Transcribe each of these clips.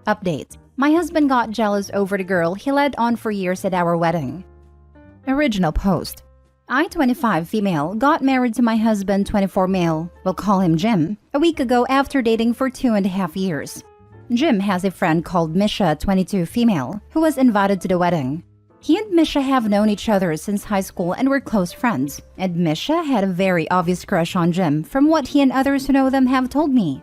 Update. My husband got jealous over the girl he led on for years at our wedding. Original post. I, 25 female, got married to my husband, 24 male, we'll call him Jim, a week ago after dating for 2.5 years. Jim has a friend called Misha, 22 female, who was invited to the wedding. He and Misha have known each other since high school and were close friends, and Misha had a very obvious crush on Jim from what he and others who know them have told me.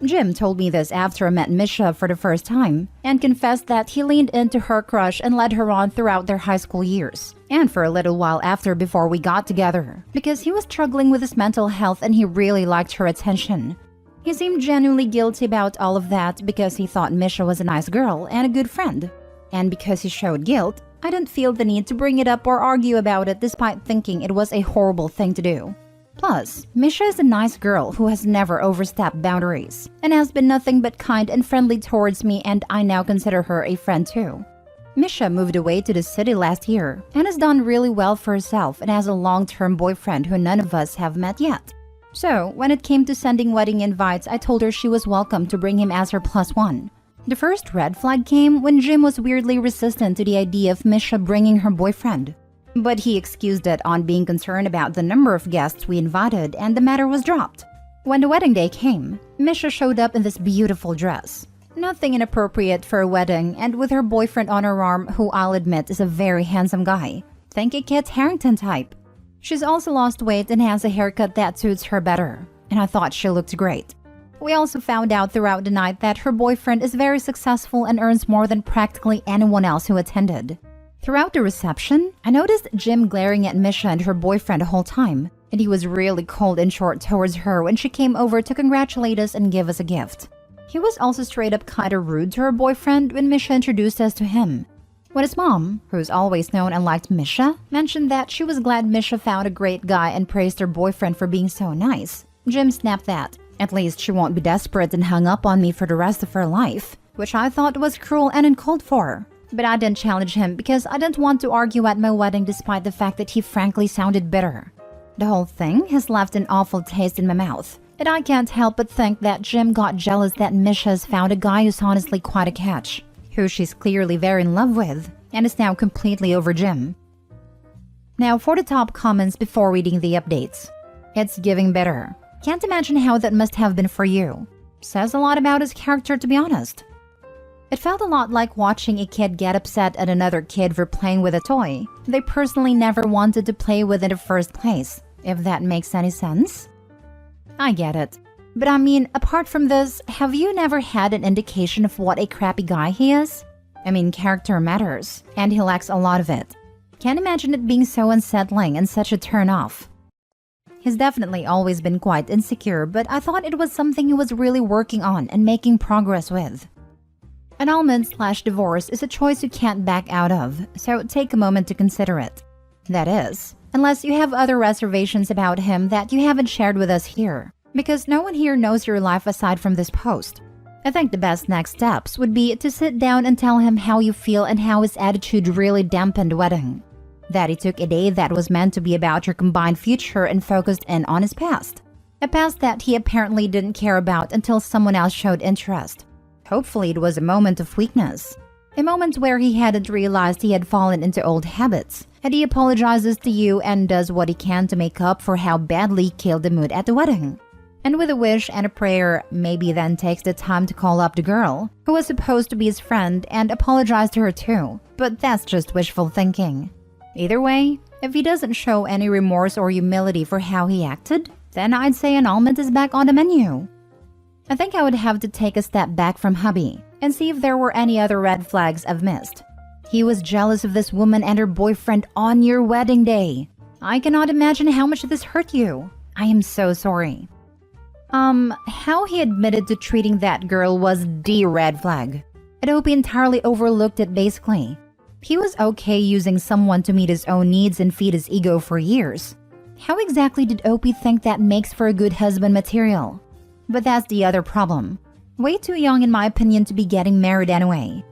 Jim told me this after I met Misha for the first time and confessed that he leaned into her crush and led her on throughout their high school years and for a little while after before we got together because he was struggling with his mental health and he really liked her attention. He seemed genuinely guilty about all of that because he thought Misha was a nice girl and a good friend. And because he showed guilt, I didn't feel the need to bring it up or argue about it despite thinking it was a horrible thing to do. Plus, Misha is a nice girl who has never overstepped boundaries and has been nothing but kind and friendly towards me, and I now consider her a friend too. Misha moved away to the city last year and has done really well for herself and has a long-term boyfriend who none of us have met yet. So, when it came to sending wedding invites, I told her she was welcome to bring him as her +1. The first red flag came when Jim was weirdly resistant to the idea of Misha bringing her boyfriend. But he excused it on being concerned about the number of guests we invited, and the matter was dropped. When the wedding day came, Misha showed up in this beautiful dress. Nothing inappropriate for a wedding, and with her boyfriend on her arm, who I'll admit is a very handsome guy. Think a Kit Harington type. She's also lost weight and has a haircut that suits her better, and I thought she looked great. We also found out throughout the night that her boyfriend is very successful and earns more than practically anyone else who attended. Throughout the reception, I noticed Jim glaring at Misha and her boyfriend the whole time, and he was really cold and short towards her when she came over to congratulate us and give us a gift. He was also straight up kinda rude to her boyfriend when Misha introduced us to him. When his mom, who's always known and liked Misha, mentioned that she was glad Misha found a great guy and praised her boyfriend for being so nice, Jim snapped that at least she won't be desperate and hung up on me for the rest of her life, which I thought was cruel and uncalled for. But I didn't challenge him because I didn't want to argue at my wedding despite the fact that he frankly sounded bitter. The whole thing has left an awful taste in my mouth, and I can't help but think that Jim got jealous that Misha's found a guy who's honestly quite a catch, who she's clearly very in love with, and is now completely over Jim. Now for the top comments before reading the updates. It's giving bitter. Can't imagine how that must have been for you. Says a lot about his character, to be honest. It felt a lot like watching a kid get upset at another kid for playing with a toy they personally never wanted to play with in the first place, if that makes any sense. I get it. But I mean, apart from this, have you never had an indication of what a crappy guy he is? I mean, character matters, and he lacks a lot of it. Can't imagine it being so unsettling and such a turn-off. He's definitely always been quite insecure, but I thought it was something he was really working on and making progress with. Annulment/divorce is a choice you can't back out of, so take a moment to consider it. That is, unless you have other reservations about him that you haven't shared with us here, because no one here knows your life aside from this post. I think the best next steps would be to sit down and tell him how you feel and how his attitude really dampened the wedding. That he took a day that was meant to be about your combined future and focused in on his past. A past that he apparently didn't care about until someone else showed interest. Hopefully it was a moment of weakness. A moment where he hadn't realized he had fallen into old habits, and he apologizes to you and does what he can to make up for how badly he killed the mood at the wedding. And with a wish and a prayer, maybe then takes the time to call up the girl, who was supposed to be his friend, and apologize to her too, but that's just wishful thinking. Either way, if he doesn't show any remorse or humility for how he acted, then I'd say annulment is back on the menu. I think I would have to take a step back from hubby and see if there were any other red flags I've missed. He was jealous of this woman and her boyfriend on your wedding day. I cannot imagine how much this hurt you. I am so sorry. How he admitted to treating that girl was the red flag. I hope he entirely overlooked it basically. He was okay using someone to meet his own needs and feed his ego for years. How exactly did Opie think that makes for a good husband material? But that's the other problem. Way too young in my opinion to be getting married anyway.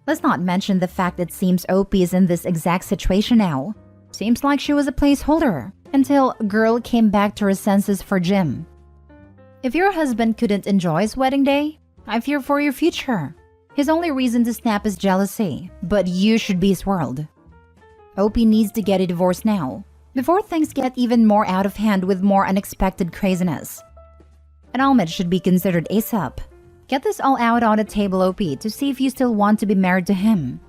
Let's not mention the fact it seems Opie is in this exact situation now. Seems like she was a placeholder until girl came back to her senses for Jim. If your husband couldn't enjoy his wedding day, I fear for your future. His only reason to snap is jealousy, but you should be swirled. Opie needs to get a divorce now, before things get even more out of hand with more unexpected craziness. Annulment should be considered ASAP. Get this all out on the table, Opie, to see if you still want to be married to him.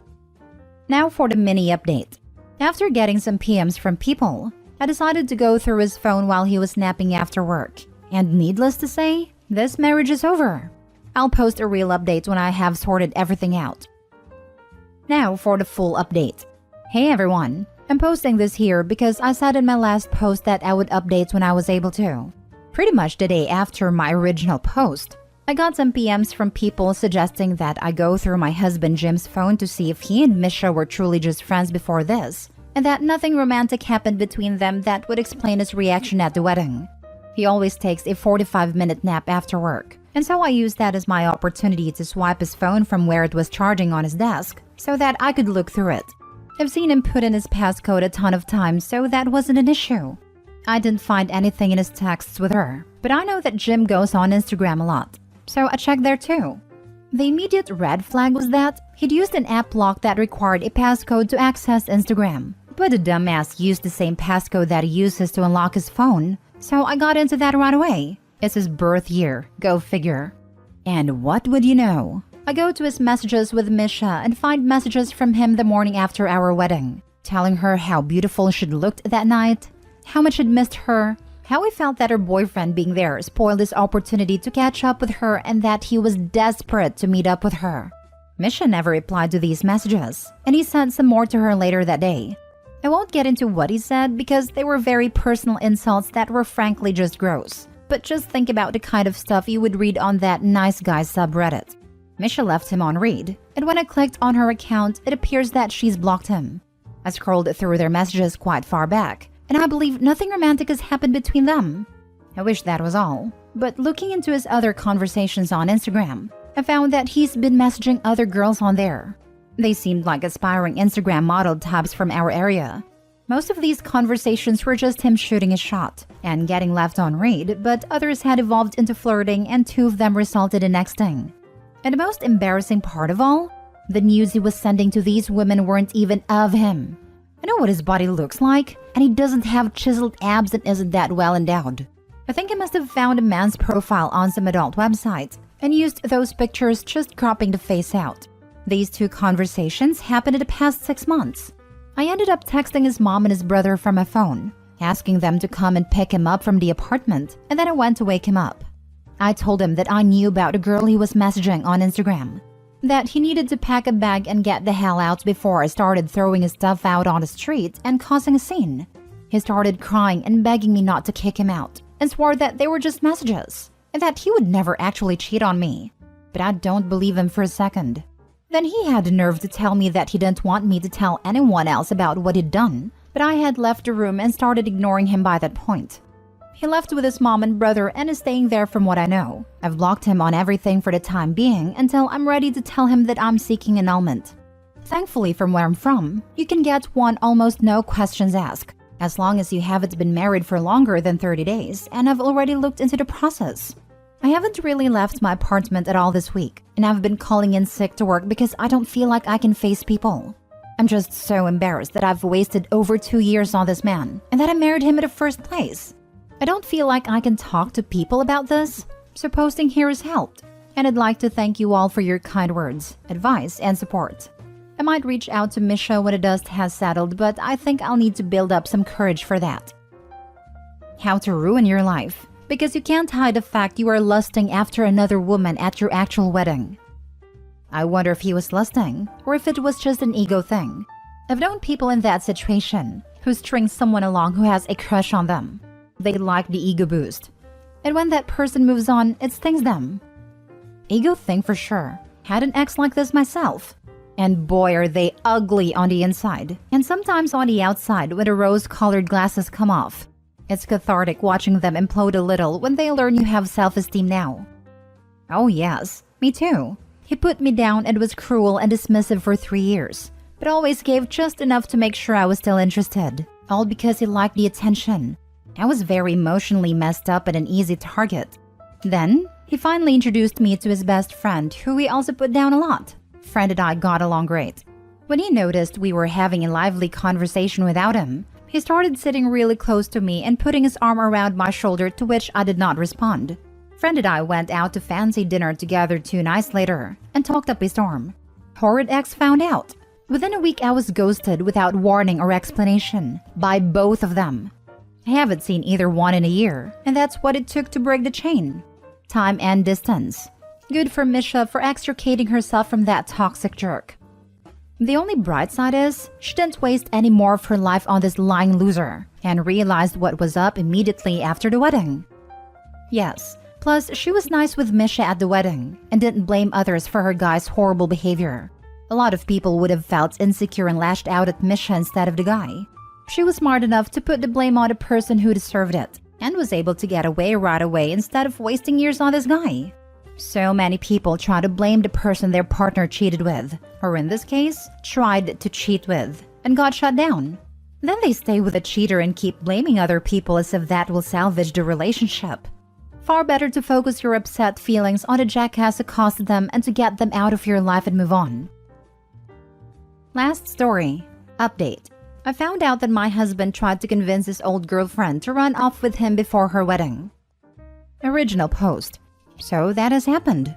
Now for the mini update. After getting some PMs from people, I decided to go through his phone while he was napping after work. And needless to say, this marriage is over. I'll post a real update when I have sorted everything out. Now for the full update. Hey everyone, I'm posting this here because I said in my last post that I would update when I was able to. Pretty much the day after my original post, I got some PMs from people suggesting that I go through my husband Jim's phone to see if he and Misha were truly just friends before this, and that nothing romantic happened between them that would explain his reaction at the wedding. He always takes a 45-minute nap after work, and so I used that as my opportunity to swipe his phone from where it was charging on his desk so that I could look through it. I've seen him put in his passcode a ton of times, so that wasn't an issue. I didn't find anything in his texts with her, but I know that Jim goes on Instagram a lot, so I checked there too. The immediate red flag was that he'd used an app lock that required a passcode to access Instagram, but the dumbass used the same passcode that he uses to unlock his phone, so I got into that right away. It's his birth year, go figure. And what would you know? I go to his messages with Misha and find messages from him the morning after our wedding, telling her how beautiful she'd looked that night, how much he'd missed her, how he felt that her boyfriend being there spoiled his opportunity to catch up with her, and that he was desperate to meet up with her. Misha never replied to these messages, and he sent some more to her later that day. I won't get into what he said because they were very personal insults that were frankly just gross. But just think about the kind of stuff you would read on that nice guy subreddit. Misha left him on read, and when I clicked on her account, it appears that she's blocked him. I scrolled through their messages quite far back, and I believe nothing romantic has happened between them. I wish that was all. But looking into his other conversations on Instagram, I found that he's been messaging other girls on there. They seemed like aspiring Instagram model types from our area. Most of these conversations were just him shooting a shot and getting left on read, but others had evolved into flirting, and 2 of them resulted in nexting. And the most embarrassing part of all, the news he was sending to these women weren't even of him. I know what his body looks like, and he doesn't have chiseled abs and isn't that well endowed. I think he must have found a man's profile on some adult website and used those pictures, just cropping the face out. These 2 conversations happened in the past 6 months. I ended up texting his mom and his brother from my phone, asking them to come and pick him up from the apartment, and then I went to wake him up. I told him that I knew about a girl he was messaging on Instagram, that he needed to pack a bag and get the hell out before I started throwing his stuff out on the street and causing a scene. He started crying and begging me not to kick him out, and swore that they were just messages, and that he would never actually cheat on me. But I don't believe him for a second. Then he had the nerve to tell me that he didn't want me to tell anyone else about what he'd done, but I had left the room and started ignoring him by that point. He left with his mom and brother and is staying there from what I know. I've blocked him on everything for the time being until I'm ready to tell him that I'm seeking annulment. Thankfully, from where I'm from, you can get one almost no questions asked, as long as you haven't been married for longer than 30 days, and I've already looked into the process. I haven't really left my apartment at all this week, and I've been calling in sick to work because I don't feel like I can face people. I'm just so embarrassed that I've wasted over 2 years on this man, and that I married him in the first place. I don't feel like I can talk to people about this, so posting here has helped, and I'd like to thank you all for your kind words, advice, and support. I might reach out to Misha when the dust has settled, but I think I'll need to build up some courage for that. How to ruin your life, because you can't hide the fact you are lusting after another woman at your actual wedding. I wonder if he was lusting, or if it was just an ego thing. I've known people in that situation who string someone along who has a crush on them. They like the ego boost. And when that person moves on, it stings them. Ego thing for sure. Had an ex like this myself. And boy are they ugly on the inside. And sometimes on the outside when the rose-colored glasses come off. It's cathartic watching them implode a little when they learn you have self-esteem now. Oh yes, me too. He put me down and was cruel and dismissive for 3 years, but always gave just enough to make sure I was still interested. All because he liked the attention. I was very emotionally messed up and an easy target. Then, he finally introduced me to his best friend, who he also put down a lot. friend and I got along great. When he noticed we were having a lively conversation without him, he started sitting really close to me and putting his arm around my shoulder, to which I did not respond. Friend and I went out to fancy dinner together 2 nights later and talked up a storm. Horrid ex found out. Within a week I was ghosted without warning or explanation by both of them. I haven't seen either one in a year, and that's what it took to break the chain. Time and distance. Good for Misha for extricating herself from that toxic jerk. The only bright side is, she didn't waste any more of her life on this lying loser and realized what was up immediately after the wedding. Yes, plus she was nice with Misha at the wedding and didn't blame others for her guy's horrible behavior. A lot of people would have felt insecure and lashed out at Misha instead of the guy. She was smart enough to put the blame on the person who deserved it and was able to get away right away instead of wasting years on this guy. So many people try to blame the person their partner cheated with, or in this case, tried to cheat with, and got shut down. Then they stay with a cheater and keep blaming other people as if that will salvage the relationship. Far better to focus your upset feelings on the jackass who caused them and to get them out of your life and move on. Last story. Update. I found out that my husband tried to convince his old girlfriend to run off with him before her wedding. Original post. So that has happened.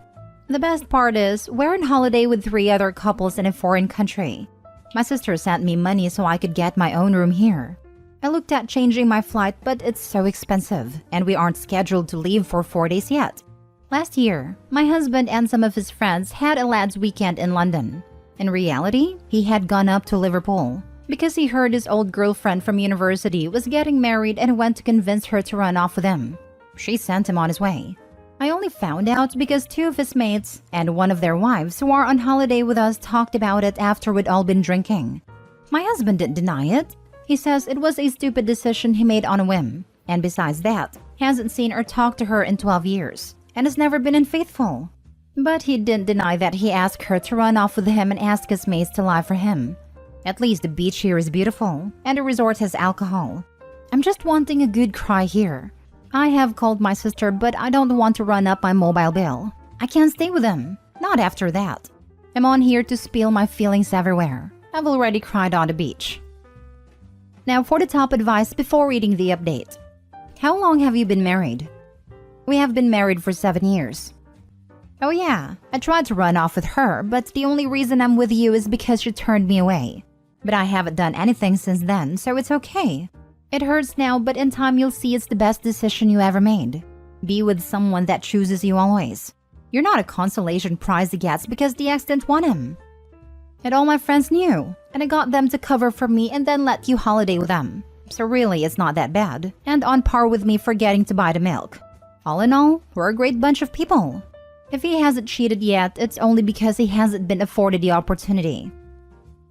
The best part is, we're on holiday with 3 other couples in a foreign country. My sister sent me money so I could get my own room here. I looked at changing my flight, but it's so expensive, and we aren't scheduled to leave for 4 days yet. Last year, my husband and some of his friends had a lads' weekend in London. In reality, he had gone up to Liverpool because he heard his old girlfriend from university was getting married and went to convince her to run off with him. She sent him on his way. I only found out because 2 of his mates and one of their wives who are on holiday with us talked about it after we'd all been drinking. My husband didn't deny it. He says it was a stupid decision he made on a whim, and besides that, hasn't seen or talked to her in 12 years and has never been unfaithful. But he didn't deny that he asked her to run off with him and ask his mates to lie for him. At least the beach here is beautiful, and the resort has alcohol. I'm just wanting a good cry here. I have called my sister, but I don't want to run up my mobile bill. I can't stay with him. Not after that. I'm on here to spill my feelings everywhere. I've already cried on the beach. Now for the top advice before reading the update. How long have you been married? We have been married for 7 years. Oh yeah, I tried to run off with her, but the only reason I'm with you is because she turned me away. But I haven't done anything since then, so it's okay. It hurts now, but in time you'll see it's the best decision you ever made. Be with someone that chooses you always. You're not a consolation prize he gets because the ex didn't want him. And all my friends knew, and I got them to cover for me and then let you holiday with them. So really, it's not that bad, and on par with me forgetting to buy the milk. All in all, we're a great bunch of people. If he hasn't cheated yet, it's only because he hasn't been afforded the opportunity.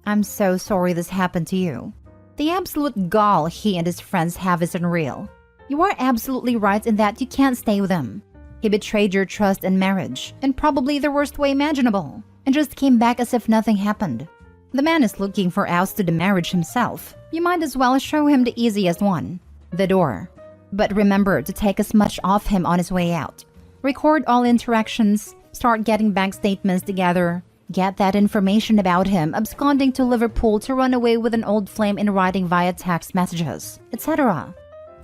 I'm so sorry this happened to you. The absolute gall he and his friends have is unreal. You are absolutely right in that you can't stay with him. He betrayed your trust and marriage, in probably the worst way imaginable, and just came back as if nothing happened. The man is looking for outs to the marriage himself. You might as well show him the easiest one, the door. But remember to take as much off him on his way out. Record all interactions, start getting bank statements together, get that information about him absconding to Liverpool to run away with an old flame in writing via text messages, etc.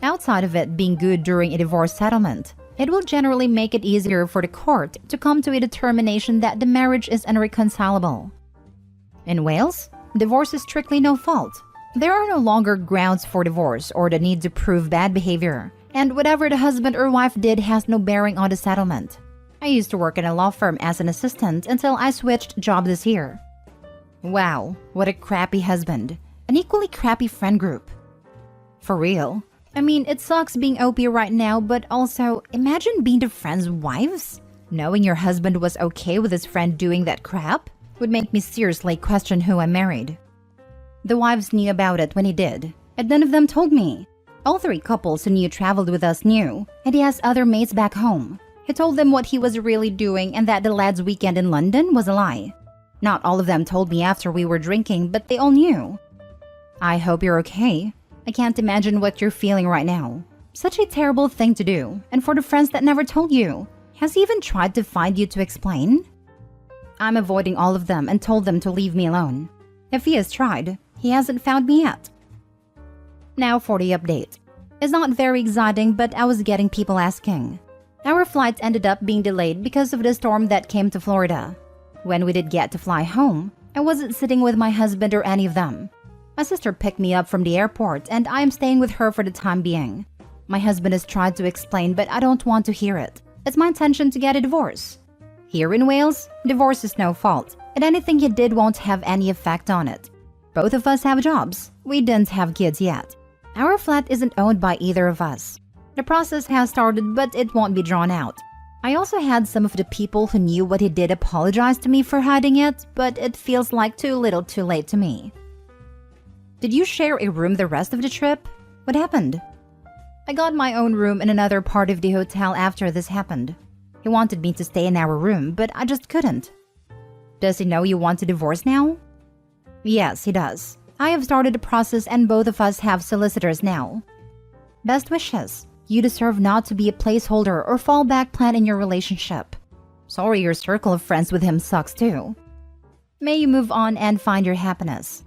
Outside of it being good during a divorce settlement, it will generally make it easier for the court to come to a determination that the marriage is irreconcilable. In Wales, divorce is strictly no fault. There are no longer grounds for divorce or the need to prove bad behavior, and whatever the husband or wife did has no bearing on the settlement. I used to work in a law firm as an assistant until I switched job this year. Wow, what a crappy husband. An equally crappy friend group. For real. I mean, it sucks being OP right now, but also, imagine being the friends' wives? Knowing your husband was okay with his friend doing that crap would make me seriously question who I married. The wives knew about it when he did, and none of them told me. All 3 couples who knew traveled with us knew, and he has other mates back home. He told them what he was really doing and that the lads' weekend in London was a lie. Not all of them told me after we were drinking, but they all knew. I hope you're okay. I can't imagine what you're feeling right now. Such a terrible thing to do, and for the friends that never told you. Has he even tried to find you to explain? I'm avoiding all of them and told them to leave me alone. If he has tried, he hasn't found me yet. Now for the update. It's not very exciting, but I was getting people asking. Our flight ended up being delayed because of the storm that came to Florida. When we did get to fly home, I wasn't sitting with my husband or any of them. My sister picked me up from the airport and I am staying with her for the time being. My husband has tried to explain, but I don't want to hear it. It's my intention to get a divorce. Here in Wales, divorce is no fault, and anything he did won't have any effect on it. Both of us have jobs. We didn't have kids yet. Our flat isn't owned by either of us. The process has started, but it won't be drawn out. I also had some of the people who knew what he did apologize to me for hiding it, but it feels like too little too late to me. Did you share a room the rest of the trip? What happened? I got my own room in another part of the hotel after this happened. He wanted me to stay in our room, but I just couldn't. Does he know you want to divorce now? Yes, he does. I have started the process and both of us have solicitors now. Best wishes. You deserve not to be a placeholder or fallback plan in your relationship. Sorry your circle of friends with him sucks too. May you move on and find your happiness.